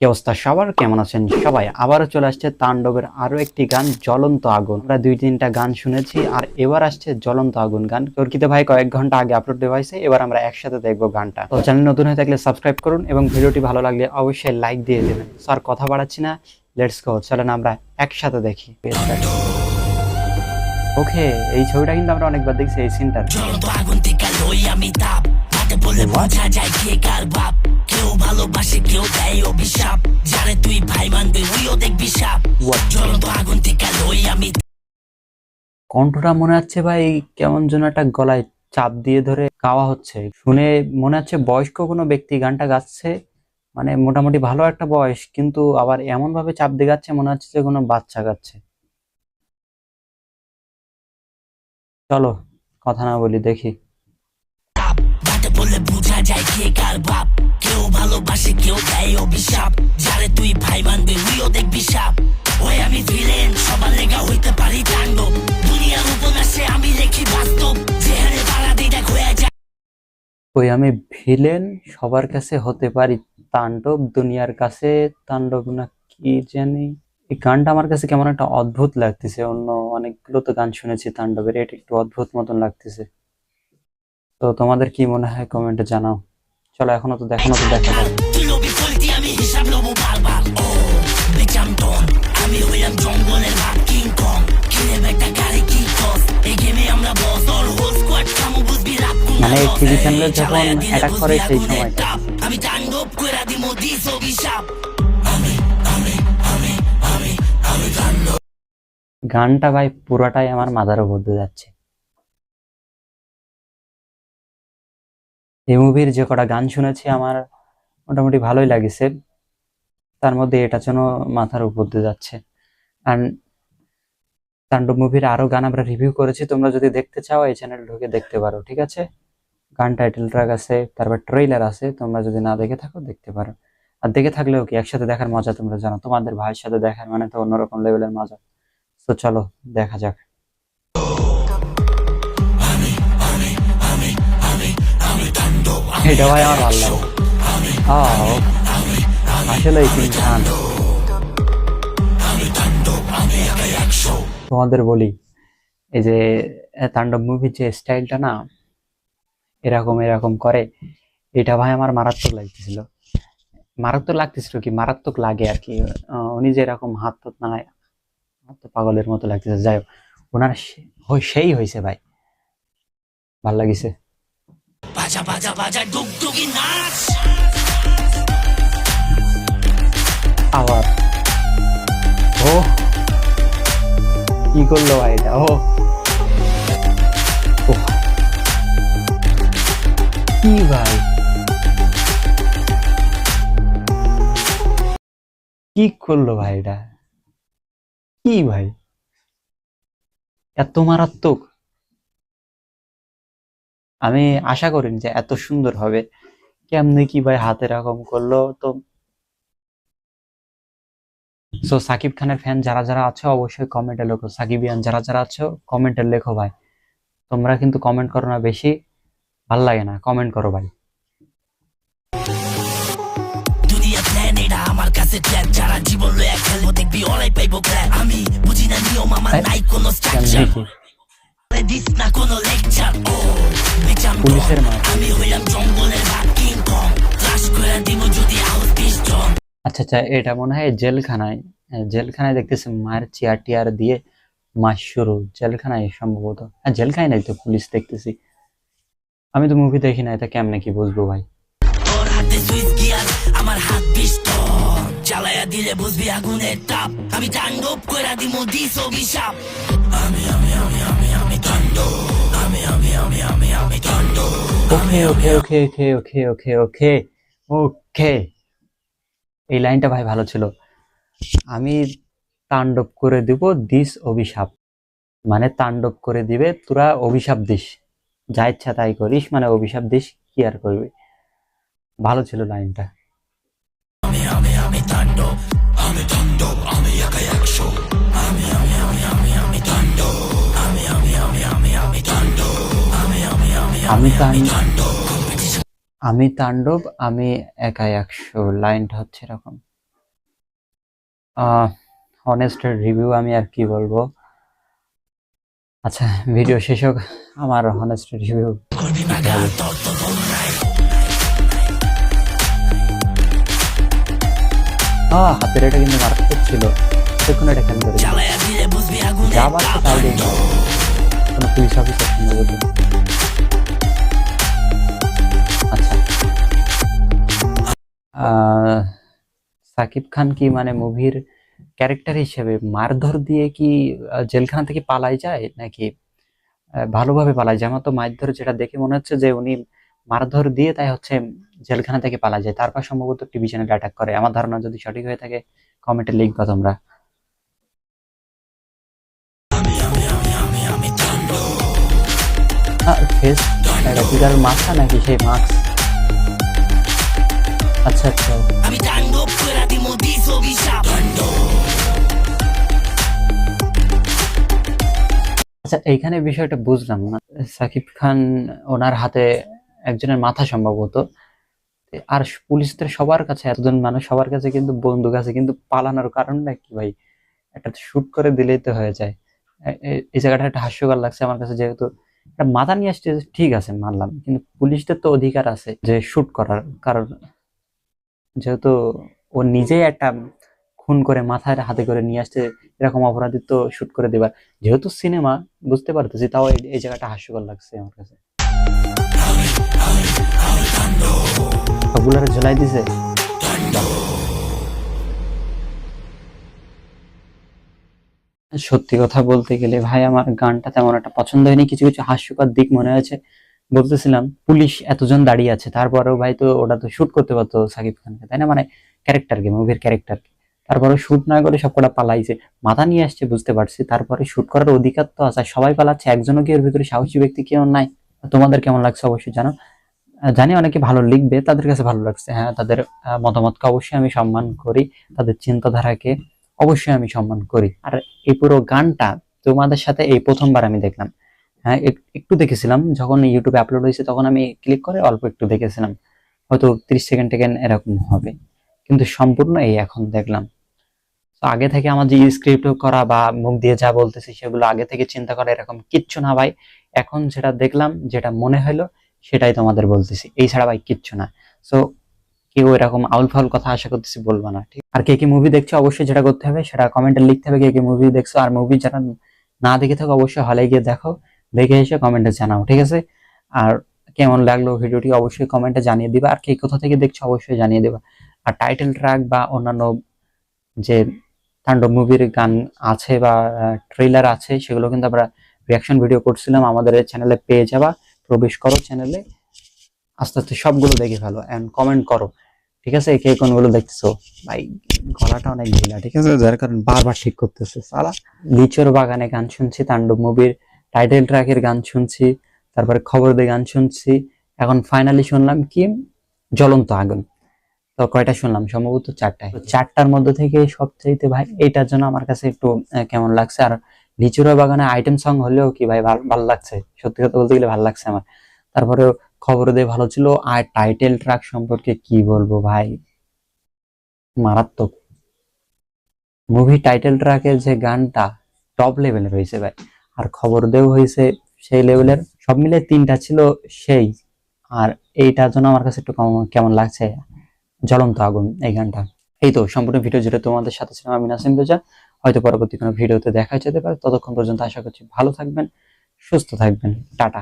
কি অবস্থা সবার, কেমন আছেন সবাই? আবারও চলে আসছে তাণ্ডবের আরো একটি গান, জ্বলন্ত আগুন। আমরা 2-3টা গান শুনেছি, আর এবার আসছে জ্বলন্ত আগুন গান। চরকিতে ভাই কয়েক ঘন্টা আগে আপলোড দেওয়া হয়েছে, এবার আমরা একসাথে দেখবো গানটা। তো চ্যানেল নতুন হয়ে থাকলে সাবস্ক্রাইব করুন এবং ভিডিওটি ভালো লাগলে অবশ্যই লাইক দিয়ে দেবেন। স্যার কথা বাড়াচ্ছি না, লেটস গো, চলেন আমরা একসাথে দেখি। ওকে, এই ছবিটা কিন্তু আমরা অনেকবার দেখছি, এই সিনটা। জ্বলন্ত আগুন থেকে লই আমি তাপ, হাতে বলে বোঝা যায় কে কার বাপ। কেউ ভালোবাসে কেউ দেয় অভিশাপ, যারে তুই ভাই মানবে ওইও দেখবি সাপ। জ্বলন্ত আগুন থেকে লই আমি। কণ্ঠটা মনে হচ্ছে ভাই কেমন যেন একটা গলায় চাপ দিয়ে ধরে গাওয়া হচ্ছে, শুনে মনে হচ্ছে বয়স্ক কোনো ব্যক্তি গানটা গাচ্ছে, মানে মোটামুটি ভালো একটা বয়স, কিন্তু আবার এমন ভাবে চাপ দিয়ে গাচ্ছে মনে হচ্ছে যে কোনো বাচ্চা গাচ্ছে। চলো কথা না বলি, দেখি। হাতে বলে বোঝা যায় কে কার বাপ, কেউ ভালোবাসে কেউ দেয় অভিশাপ, যারে তুই ভাই মানবে ওইও দেখবি সাপ। ওই আমি ভিলেন, সবার লেগা হইতে পারি তাণ্ডব, দুনিয়ার উপন্যাসে আমি লেখি বাস্তব, যেখানে বাড়া দিই দেখ হয়ে যায়। ওই আমি ভিলেন, সবার কাছে হতে পারি তাণ্ডব, দুনিয়ার কাছে তাণ্ডব না কি জানি। এই গানটা আমার কাছে কেমন একটা অদ্ভুত লাগতেছে, অন্য অনেকগুলো তো গান শুনেছি তাণ্ডবের, এটা একটু অদ্ভুত মতন লাগতেছে। তো তোমাদের কি মনে হয় কমেন্টে জানাও। চলো এখনো তো দেখা যাক। তুই লবি ফলতি আমি হিসাব লবো বারবার। ও বেচাম টন, আমি হইলাম জঙ্গলের ভাগ কিং কং, কিনে একটা গাড়ি কি কস, এই গেমে আমরা বস, অল হোল স্কোয়াড কামু বুঝবি রাপ কোন মানে টিভি চ্যানেলে যখন অ্যাটাক করে সেই সময়টা আমি তাণ্ডব কইরা দিমু দিস অভিশাপ। আমি আমি আমি আমি আমি তাণ্ডব। গানটা ভাই পুরাটাই আমার মাথার উপর দিয়ে যাচ্ছে। এই মুভির যে কটা গান শুনেছি আমার মোটামুটি ভালোই লাগছে, তার মধ্যে এটা যেন মাথার উপর দিয়ে যাচ্ছে। আর তাণ্ডব মুভির আরো গান আমরা রিভিউ করেছি, তোমরা যদি দেখতে চাও এই চ্যানেল ঢুকে দেখতে পারো, ঠিক আছে? গান টাইটেল ট্র্যাক আছে, তারপর ট্রেইলার আছে, তোমরা যদি না দেখে থাকো দেখতে পারো। আর দেখে থাকলেও কি, একসাথে দেখার মজা তোমরা জানো, তোমাদের ভাইয়ের সাথে দেখার মানে তো অন্যরকম লেভেলের মজা। তো চলো দেখা যাক। এটা ভাই আমার ভালো লাগে। আসলে গান তোমাদের বলি, এই যে তাণ্ডব মুভির যে স্টাইলটা না, এরকম এরকম করে, এটা ভাই আমার মারাত্মক লাগতেছিল। মারাত্মক লাগে আর কি। উনি যে এরকম হাত তো নাড়ায়, হাত তো পাগলের মতো লাগতেছে। যাই হোক, ওনার সেই হয়েছে ভাই, ভাল লাগিছে। বাজা বাজা বাজা ডুগডুগি নাচ। আবার ও কি করলো ভাই এটা, ও ওহ, কি ভাই, কি করলো ভাই এটা, কি ভাই, এত মারাত্মক আমি আশা করিনি যে এত সুন্দর হবে। কেমনে কি ভাই হাতে এরকম করলো তো। সো সাকিব খানের ফ্যান যারা যারা আছো অবশ্যই কমেন্টে লেখো, সাকিবিয়ান যারা যারা আছো কমেন্টে লেখো ভাই। তোমরা কিন্তু কমেন্ট করো না বেশি, ভাল লাগে না, কমেন্ট করো ভাই। দুনিয়া প্ল্যান এটা আমার কাছে ট্র্যাপ, যারা জীবন লয়ে খেলবো দেখবি ওরাই পাইবো ক্র্যাপ। আমি বুঝি না নিয়ম, আমার নাই কোনো স্ট্রাকচার, দিস না কোনো লেকচার। ও বেচাম পুলিশের মার, আমি হইলাম জঙ্গলের ভাগ কিং কং, ক্লাস কইরা দিমু যদি আউট পিস্টন। আচ্ছা আচ্ছা, এটা মনে হয় জেলখানায়, জেলখানায় দেখতেছি মায়ের চেয়ার টিয়ার দিয়ে মাস শুরু, জেলখানায় সম্ভবত। হ্যাঁ জেলখানায় নাই তো, পুলিশ দেখতেছি। আমি তো মুভি দেখি না, এটা কেমনে কি বুঝবো ভাই। তোর হাতে সুইচ গিয়ার, আমার হাত পিস্টন, চালায়া দিলে বুঝবি আগুনের তাপ। আমি তাণ্ডব কইরা দিমু দিস অভিশাপ। আমি আমি আমি আমি আমি তাণ্ডব, আমি আমি আমি আমি আমি তাণ্ডব। ওকে ওকে ওকে ওকে ওকে ওকে ওকে ওকে, এই লাইনটা ভাই ভালো ছিল। আমি তাণ্ডব করে দিব দিস অভিশাপ, মানে তাণ্ডব করে দিবে তোরা অভিশাপ দিস, যা ইচ্ছা তাই করিস, মানে অভিশাপ দিস, কি আর করবি। ভালো ছিল লাইনটা। আমি আমি আমি তাণ্ডব, আমি তাণ্ডব, আমি একাই একশো। আমি আমি আমি আমি আমি তাণ্ডব, আমি আমি আমি আমি আমি তাণ্ডব, আমি আমি আমি আমি আমি তাণ্ডব, তাণ্ডব। আমি তাণ্ডব, আমি একাই 100, লাইনটা হচ্ছে এরকম। অনেস্ট রিভিউ আমি আর কি বলবো। আচ্ছা, ভিডিও শেষ হোক, আমার অনেস্ট রিভিউ করবি মাগা তোর তো বল নাই হাতের এটা কিন্তু মারাত্মক ছিল, দেখুন এটা কেন করে জ্বালায়া দিলে বুঝবি আগুনে যা বাড়ছে তাই দেখি কোনো পুলিশ অফিসার সম্ভবত। আচ্ছা, সাকিব খান কি মানে মুভির ক্যারেক্টার হিসেবে মারধর দিয়ে কি জেলখানা থেকে পালাই যায় নাকি ভালোভাবে পালাই যায়? আমার তো মারধর যেটা দেখে মনে হচ্ছে যে উনি মারধর দিয়ে তাই হচ্ছে জেলখানা থেকে পালা যায়, তারপর সম্ভবত টিভি চ্যানেলে অ্যাটাক করে। আমার ধারণা, যদি সঠিক হয়ে থাকে কমেন্টে লিখবা তোমরা। ফেস এটা কি তার মাথা নাকি সেই মাস্ক? আচ্ছা আচ্ছা, আমি তাণ্ডব করে দিমু দিস অভিশাপ আচ্ছা এইখানে বিষয়টা বুঝলাম না। সাকিব খান ওনার হাতে একজনের মাথা সম্ভবত, আর পুলিশদের সবার কাছে, এতজন মানুষ সবার কাছে কিন্তু বন্দুক আছে, কিন্তু পালানোর কারণটা কি ভাই? একটা শুট করে দিলেই তো হয়ে যায়। এই জায়গাটা একটা হাস্যকর লাগছে আমার কাছে, যেহেতু একটা মাথা নিয়ে আসছে ঠিক আছে মানলাম, কিন্তু পুলিশদের তো অধিকার আছে যে শুট করার, কারণ যেহেতু ও নিজেই একটা খুন করে মাথায় হাতে করে নিয়ে আসছে, এরকম অপরাধী তো শুট করে দেবার, যেহেতু সিনেমা বুঝতে পারতেছি, তাও এই জায়গাটা হাস্যকর লাগছে আমার কাছে। সবগুলারে ঝুলাই দিছে। সত্যি কথা বলতে গেলে ভাই, আমার গানটা তেমন একটা পছন্দ হয়নি, কিছু কিছু হাস্যকর দিক মনে হয়েছে। বলতেছিলাম পুলিশ এতজন দাঁড়িয়ে আছে, তারপরেও ভাই তো ওটা তো শুট করতে পারতো সাকিব খানকে, তাই না? মানে ক্যারেক্টারকে, মুভির ক্যারেক্টারকে, তারপরে শুট না করে সবকটা পালাইছে। মাথা নিয়ে আসছে বুঝতে পারছি, তারপরে শুট করার অধিকার তো আছে, সবাই পালাচ্ছে, একজনও কি এর ভিতরে সাহসী ব্যক্তি কেউ নাই? তোমাদের কেমন লাগছে অবশ্যই জানো। জানি অনেকে ভালো লিখবে, তাদের কাছে ভালো লাগছে, হ্যাঁ, তাদের মতামতকে অবশ্যই আমি সম্মান করি, তাদের চিন্তাধারাকে অবশ্যই আমি সম্মান করি। আর এই পুরো গানটা তোমাদের সাথে এই প্রথমবার আমি দেখলাম। হ্যাঁ, একটু দেখেছিলাম যখন ইউটিউবে আপলোড হয়েছে, তখন আমি ক্লিক করে অল্প একটু দেখেছিলাম, হয়তো 30 সেকেন্ড এরকম হবে, কিন্তু সম্পূর্ণ এই এখন দেখলাম। তো আগে থেকে আমার যে স্ক্রিপ্ট করা বা মুখ দিয়ে যা বলতেছি সেগুলো আগে থেকে চিন্তা করা এরকম কিচ্ছু না ভাই। এখন যেটা দেখলাম, যেটা মনে হলো, সেটাই তোমাদের বলতেছি, এই ছাড়া ভাই কিচ্ছু না। সো কেউ এরকম আউল ফাউল কথা আশা করতেছি বলবো না, ঠিক? আর কে কে মুভি দেখছো অবশ্যই যেটা করতে হবে সেটা কমেন্টে লিখতে হবে, কে কে মুভি দেখছো। আর মুভি যারা না দেখে থাকো অবশ্যই হলে গিয়ে দেখো, দেখে এসে কমেন্টে জানাও, ঠিক আছে? আর কেমন লাগলো ভিডিওটি অবশ্যই কমেন্টে জানিয়ে দিবা, আর কে কোথা থেকে দেখছো অবশ্যই জানিয়ে দিবা। আর টাইটেল ট্র্যাক বা অন্যান্য যে তাণ্ডব মুভির গান আছে বা ট্রেলার আছে, সেগুলো কিন্তু আমরা রিয়াকশন ভিডিও করছিলাম, আমাদের চ্যানেলে পেয়ে যাবা। প্রবেশ করো চ্যানেলে, আস্তে আস্তে সবগুলো দেখে ফেলো এন্ড কমেন্ট করো, ঠিক আছে? কে কোনগুলো দেখছো? ভাই গলাটা অনেক ঢিলা, ঠিক আছে, যার কারণে বারবার ঠিক করতেছে সালা। লিচুর বাগানে গান শুনছি, তাণ্ডব মুভির টাইটেল ট্র্যাকের গান শুনছি, তারপরে খবর দিয়ে গান শুনছি, এখন ফাইনালি শুনলাম কি জ্বলন্ত আগুন। তো কয়টা শুনলাম? সম্ভবত 4টায়। তো 4টার মধ্যে থেকে সবচাইতে ভাই এইটার জন্য আমার কাছে একটু কেমন লাগছে। আর লিচুরা বাগানে আইটেম সং হলেও কি ভাই ভালো লাগছে, সত্যি কথা বলতে গেলে ভালো লাগছে আমার। তারপরে খবর দিয়ে ভালো ছিল। আর টাইটেল ট্র্যাক সম্পর্কে কি বলবো ভাই, মারাত্মক। মুভি টাইটেল ট্র্যাকের যে গানটা টপ লেভেলের হয়েছে ভাই, আর খবর দেও হয়েছে সেই লেভেলের, সব মিলে 3টা ছিল সেই। আর এইটার জন্য আমার কাছে একটু কেমন লাগছে জ্বলন্ত আগুন এই গানটা। এই তো সম্পূর্ণ ভিডিও যেটা তোমাদের সাথে ছিলাম আমি নাসিম রেজা। হয়তো পরবর্তী কোনো ভিডিওতে দেখা যেতে পারে, ততক্ষণ পর্যন্ত আশা করছি ভালো থাকবেন, সুস্থ থাকবেন, টাটা।